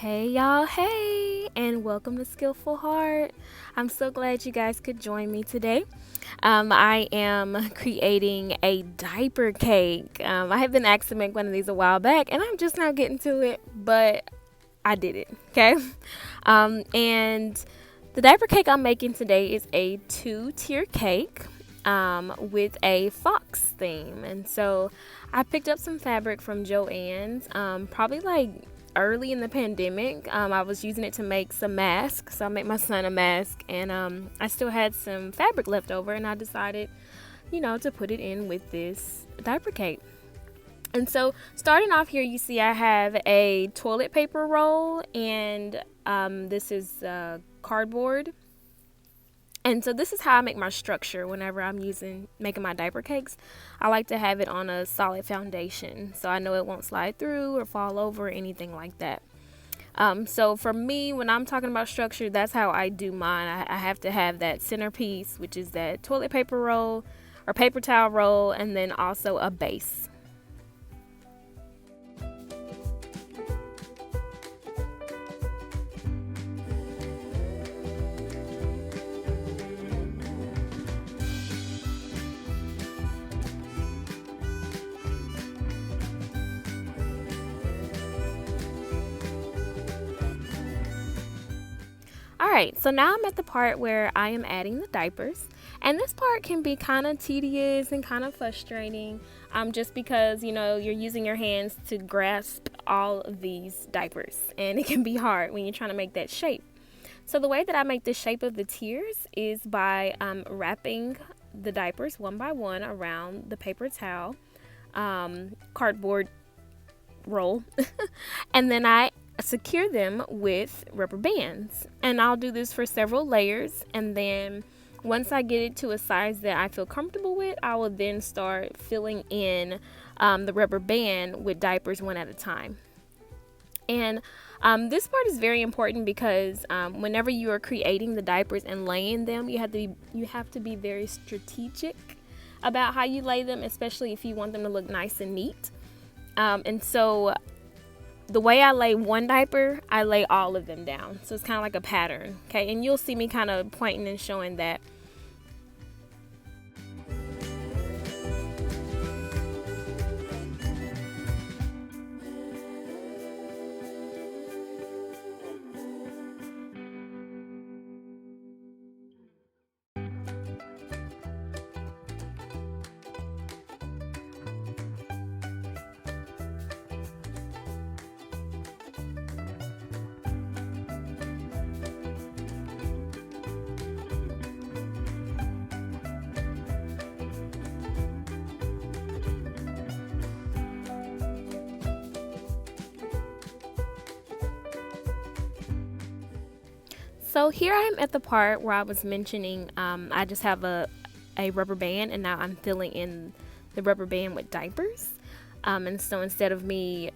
Hey y'all, hey, and welcome to Skillful Heart. I'm so glad you guys could join me today. I am creating a diaper cake. I have been asked to make one of these a while back, and I'm just now getting to it, but I did it, okay? And the diaper cake I'm making today is a two-tier cake with a fox theme. And so I picked up some fabric from Joann's, probably like early in the pandemic. I was using it to make some masks. So I made my son a mask, and I still had some fabric left over, and I decided, to put it in with this diaper cake. And so starting off here, you see I have a toilet paper roll, and this is cardboard. And so this is how I make my structure whenever I'm making my diaper cakes. I like to have it on a solid foundation so I know it won't slide through or fall over or anything like that. So for me, when I'm talking about structure, that's how I do mine. I have to have that centerpiece, which is that toilet paper roll or paper towel roll, and then also a base. Alright, so now I'm at the part where I am adding the diapers. And this part can be kind of tedious and kind of frustrating just because, you're using your hands to grasp all of these diapers. And it can be hard when you're trying to make that shape. So the way that I make the shape of the tiers is by wrapping the diapers one by one around the paper towel, cardboard roll. And then I secure them with rubber bands, and I'll do this for several layers, and then once I get it to a size that I feel comfortable with, I will then start filling in the rubber band with diapers one at a time. And this part is very important because whenever you are creating the diapers and laying them, you have to be very strategic about how you lay them, especially if you want them to look nice and neat. And so the way I lay one diaper, I lay all of them down. So it's kind of like a pattern, okay? And you'll see me kind of pointing and showing that. So here I am at the part where I was mentioning I just have a rubber band, and now I'm filling in the rubber band with diapers. And so instead of me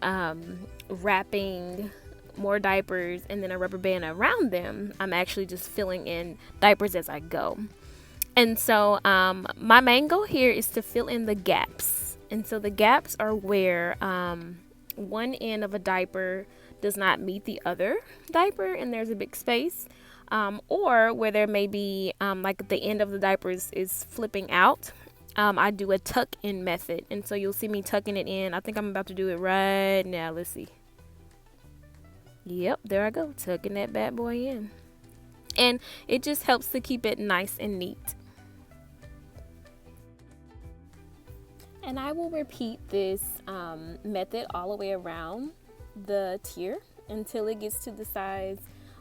wrapping more diapers and then a rubber band around them, I'm actually just filling in diapers as I go. And so my main goal here is to fill in the gaps. And so the gaps are where one end of a diaper does not meet the other diaper and there's a big space. Or where there may be like the end of the diapers is flipping out. I do a tuck in method, and so you'll see me tucking it in. I think I'm about to do it right now. Let's see. Yep, there I go, tucking that bad boy in. And it just helps to keep it nice and neat. And I will repeat this method all the way around the tier until it gets to the size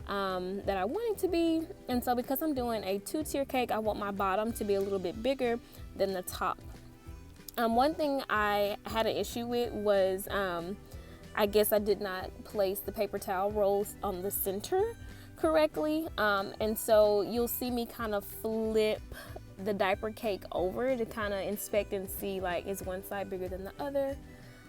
that I want it to be. And so because I'm doing a two-tier cake, I want my bottom to be a little bit bigger than the top. One thing I had an issue with was I guess I did not place the paper towel rolls on the center correctly, and so you'll see me kind of flip the diaper cake over to kind of inspect and see, like, is one side bigger than the other.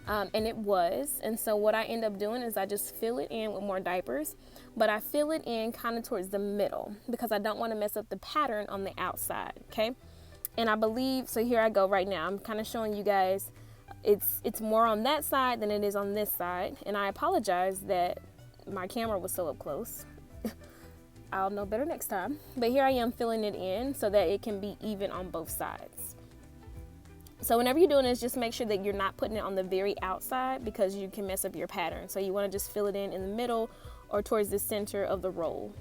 And it was. And so what I end up doing is I just fill it in with more diapers, but I fill it in kind of towards the middle because I don't want to mess up the pattern on the outside, okay? And I believe, so here I go right now. I'm kind of showing you guys it's more on that side than it is on this side. And I apologize that my camera was so up close. I'll know better next time. But here I am filling it in so that it can be even on both sides. So whenever you're doing this, just make sure that you're not putting it on the very outside because you can mess up your pattern. So you want to just fill it in the middle or towards the center of the roll.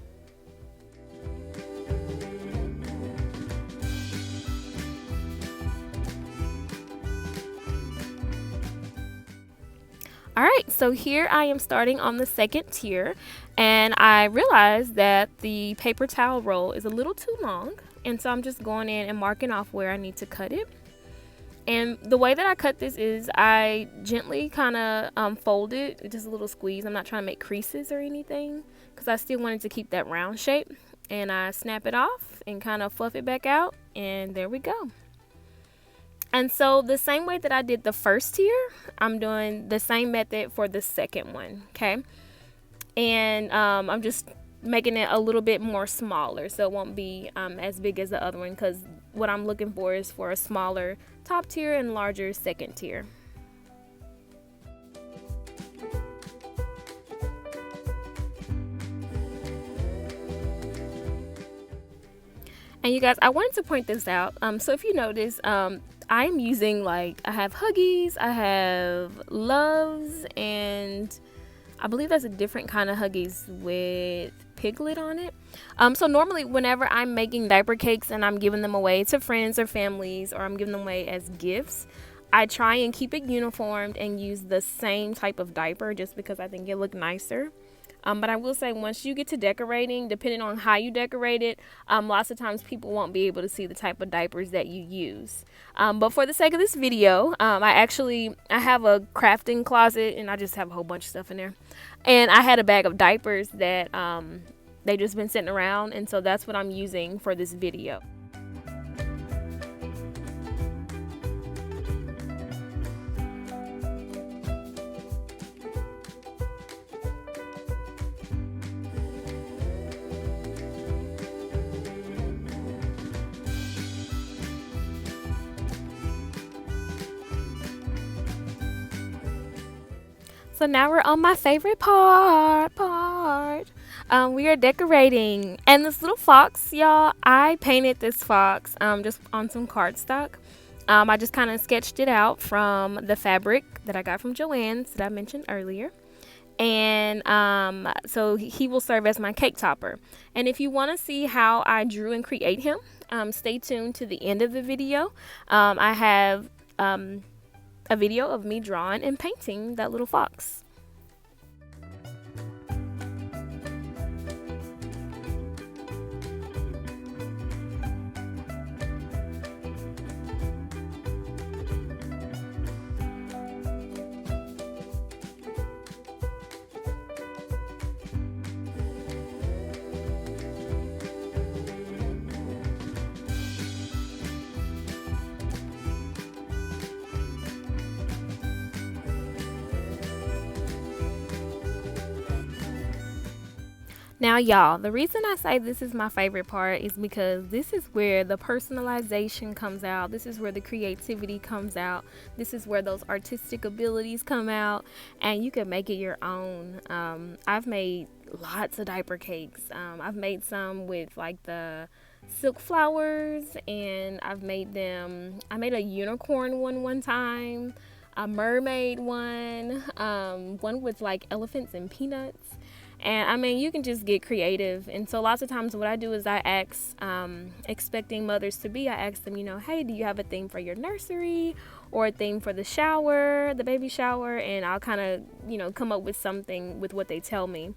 All right, so here I am starting on the second tier, and I realized that the paper towel roll is a little too long, and so I'm just going in and marking off where I need to cut it. And the way that I cut this is I gently kind of fold it, just a little squeeze. I'm not trying to make creases or anything because I still wanted to keep that round shape. And I snap it off and kind of fluff it back out, and there we go. And so the same way that I did the first tier, I'm doing the same method for the second one, okay? And I'm just making it a little bit more smaller so it won't be as big as the other one, because what I'm looking for is for a smaller top tier and larger second tier. And you guys, I wanted to point this out. So if you notice, I'm using, like, I have Huggies, I have Loves, and I believe that's a different kind of Huggies with Piglet on it. So normally whenever I'm making diaper cakes and I'm giving them away to friends or families, or I'm giving them away as gifts, I try and keep it uniformed and use the same type of diaper just because I think it look nicer. But I will say, once you get to decorating, depending on how you decorate it, lots of times people won't be able to see the type of diapers that you use. But for the sake of this video, I have a crafting closet, and I just have a whole bunch of stuff in there. And I had a bag of diapers that they just been sitting around, and so that's what I'm using for this video. So now we're on my favorite part. We are decorating. And this little fox, y'all, I painted this fox just on some cardstock. I just kind of sketched it out from the fabric that I got from Joann's that I mentioned earlier. And so he will serve as my cake topper. And if you want to see how I drew and create him, stay tuned to the end of the video. I have a video of me drawing and painting that little fox. Now, y'all, the reason I say this is my favorite part is because this is where the personalization comes out. This is where the creativity comes out. This is where those artistic abilities come out, and you can make it your own. I've made lots of diaper cakes. I've made some with like the silk flowers, and I made a unicorn one time, a mermaid one with like elephants and peanuts. And I mean, you can just get creative. And so lots of times what I do is I ask expecting mothers to be, I ask them, hey, do you have a theme for your nursery or a theme for the shower, the baby shower? And I'll kind of, come up with something with what they tell me.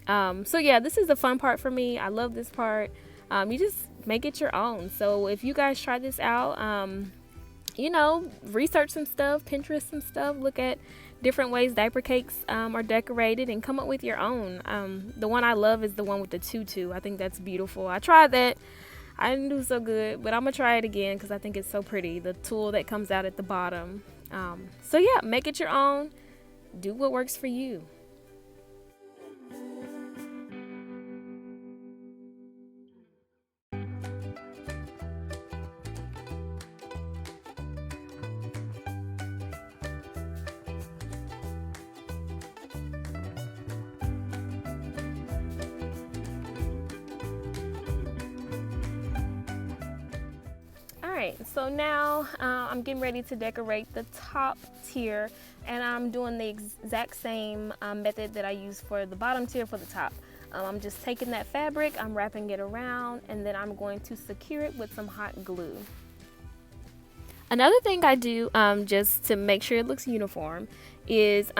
So yeah, this is the fun part for me. I love this part. You just make it your own. So if you guys try this out, research some stuff, Pinterest some stuff, look at different ways diaper cakes are decorated and come up with your own. The one I love is the one with the tutu. I think that's beautiful. I tried that. I didn't do so good, but I'm going to try it again because I think it's so pretty. The tulle that comes out at the bottom. So yeah, make it your own. Do what works for you. Alright, so now I'm getting ready to decorate the top tier, and I'm doing the exact same method that I used for the bottom tier for the top. I'm just taking that fabric, I'm wrapping it around, and then I'm going to secure it with some hot glue. Another thing I do just to make sure it looks uniform is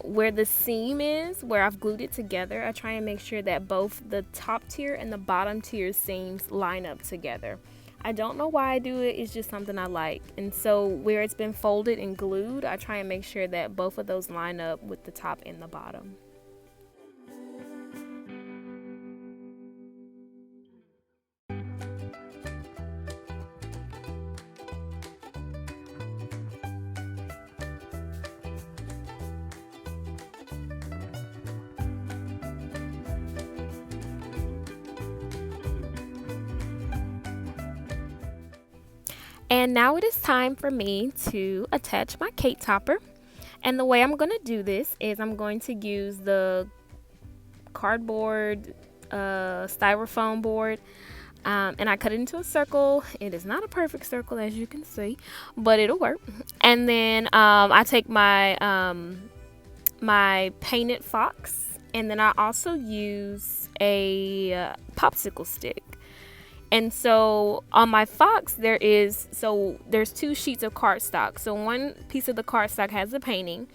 where the seam is, where I've glued it together, I try and make sure that both the top tier and the bottom tier seams line up together. I don't know why I do it, it's just something I like. And so where it's been folded and glued, I try and make sure that both of those line up with the top and the bottom. And now it is time for me to attach my cake topper. And the way I'm going to do this is I'm going to use the cardboard styrofoam board, and I cut it into a circle. It is not a perfect circle, as you can see, but it'll work. And then I take my my painted fox, and then I also use a popsicle stick. And so on my fox there's 2 sheets of cardstock. So one piece of the cardstock has the painting,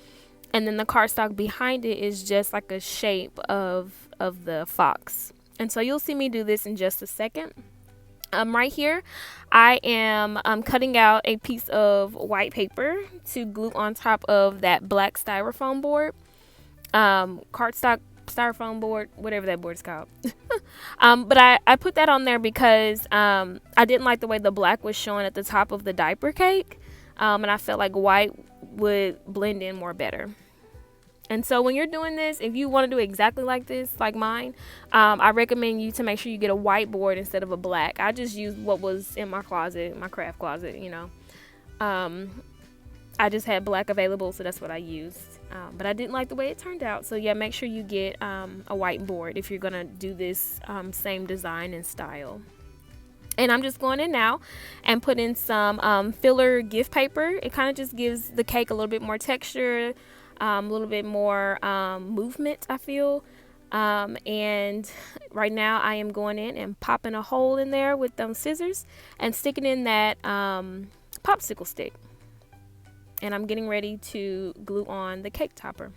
and then the cardstock behind it is just like a shape of the fox. And so you'll see me do this in just a second. Right here I am cutting out a piece of white paper to glue on top of that black styrofoam board, cardstock styrofoam board, whatever that board is called. But I put that on there because I didn't like the way the black was showing at the top of the diaper cake, and I felt like white would blend in more better. And so when you're doing this, if you want to do exactly like this, like mine, I recommend you to make sure you get a white board instead of a black. I just used what was in my closet, my craft closet, you know. I just had black available, so that's what I used. But I didn't like the way it turned out. So yeah, make sure you get a white board if you're gonna do this same design and style. And I'm just going in now and put in some filler gift paper. It kind of just gives the cake a little bit more texture, a little bit more movement, I feel. And right now I am going in and popping a hole in there with them scissors and sticking in that popsicle stick. And I'm getting ready to glue on the cake topper.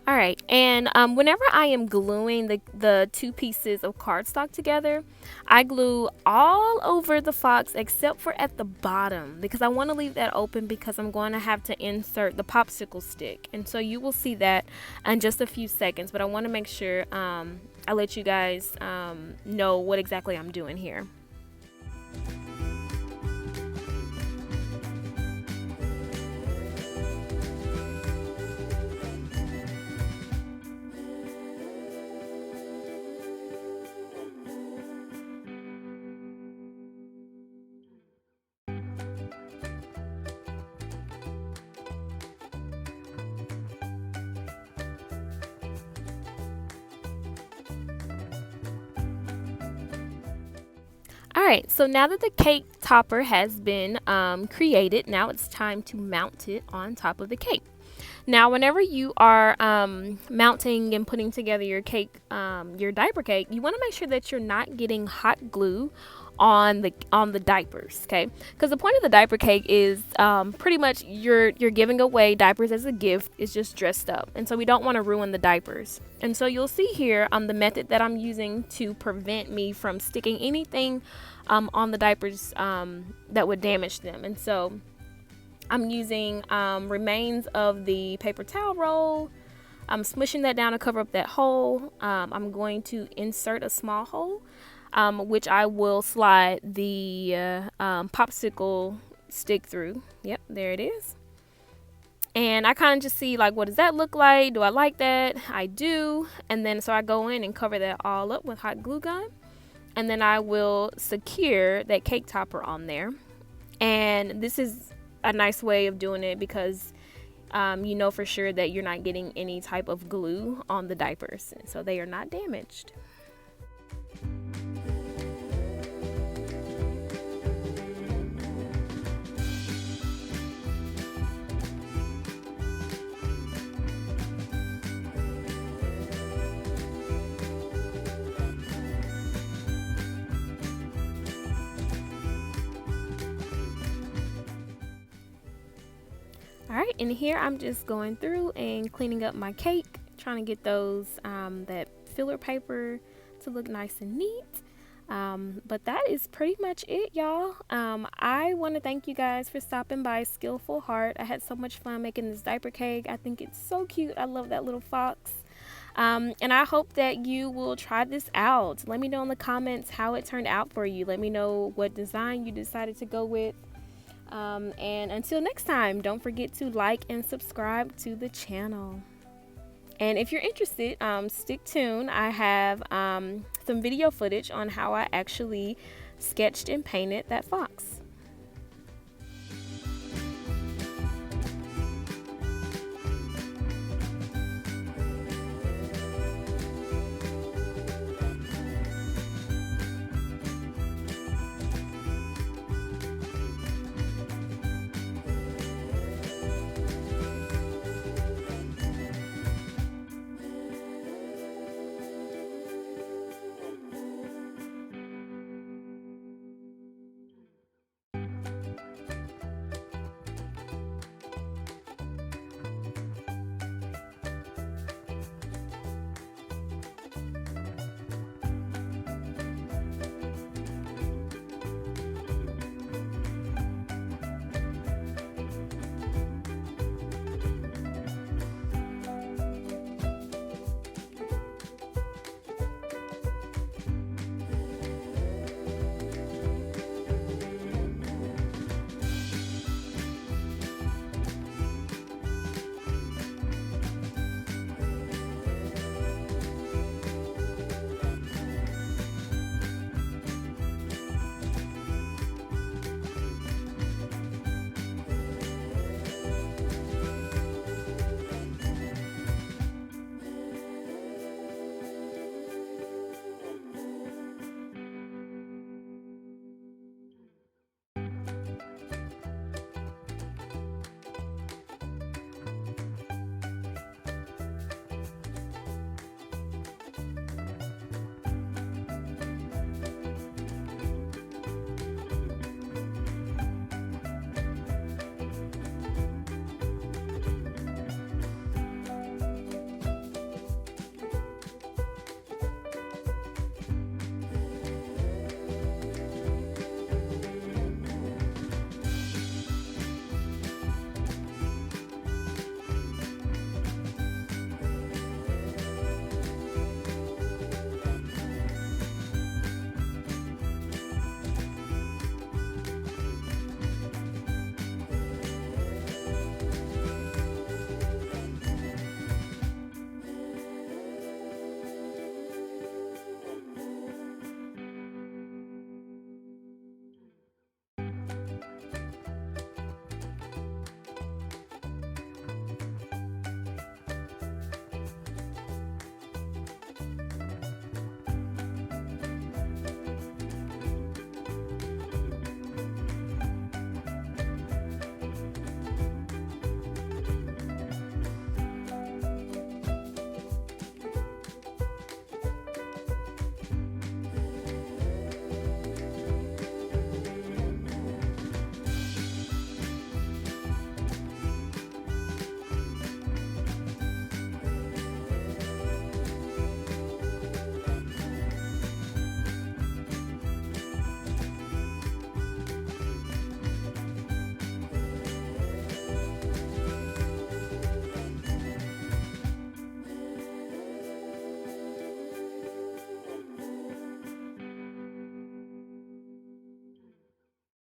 Alright, and whenever I am gluing the 2 pieces of cardstock together, I glue all over the fox except for at the bottom, because I want to leave that open because I'm going to have to insert the popsicle stick. And so you will see that in just a few seconds, but I want to make sure I let you guys know what exactly I'm doing here. Alright, so now that the cake topper has been created, now it's time to mount it on top of the cake. Now, whenever you are mounting and putting together your cake, your diaper cake, you want to make sure that you're not getting hot glue on the diapers, okay? Because the point of the diaper cake is pretty much you're giving away diapers as a gift. It's just dressed up, and so we don't want to ruin the diapers. And so you'll see here the method that I'm using to prevent me from sticking anything on the diapers that would damage them. And so I'm using remains of the paper towel roll. I'm smushing that down to cover up that hole. I'm going to insert a small hole, which I will slide the popsicle stick through. Yep, there it is. And I kind of just see, like, what does that look like? Do I like that? I do. And then so I go in and cover that all up with hot glue gun. And then I will secure that cake topper on there. And this is a nice way of doing it because you know for sure that you're not getting any type of glue on the diapers, so they are not damaged. Alright, and here I'm just going through and cleaning up my cake, trying to get those that filler paper to look nice and neat. But that is pretty much it, y'all. I want to thank you guys for stopping by Skillful Heart. I had so much fun making this diaper cake. I think it's so cute. I love that little fox. And I hope that you will try this out. Let me know in the comments how it turned out for you. Let me know what design you decided to go with. And until next time, don't forget to like and subscribe to the channel. And if you're interested, stick tuned. I have some video footage on how I actually sketched and painted that fox.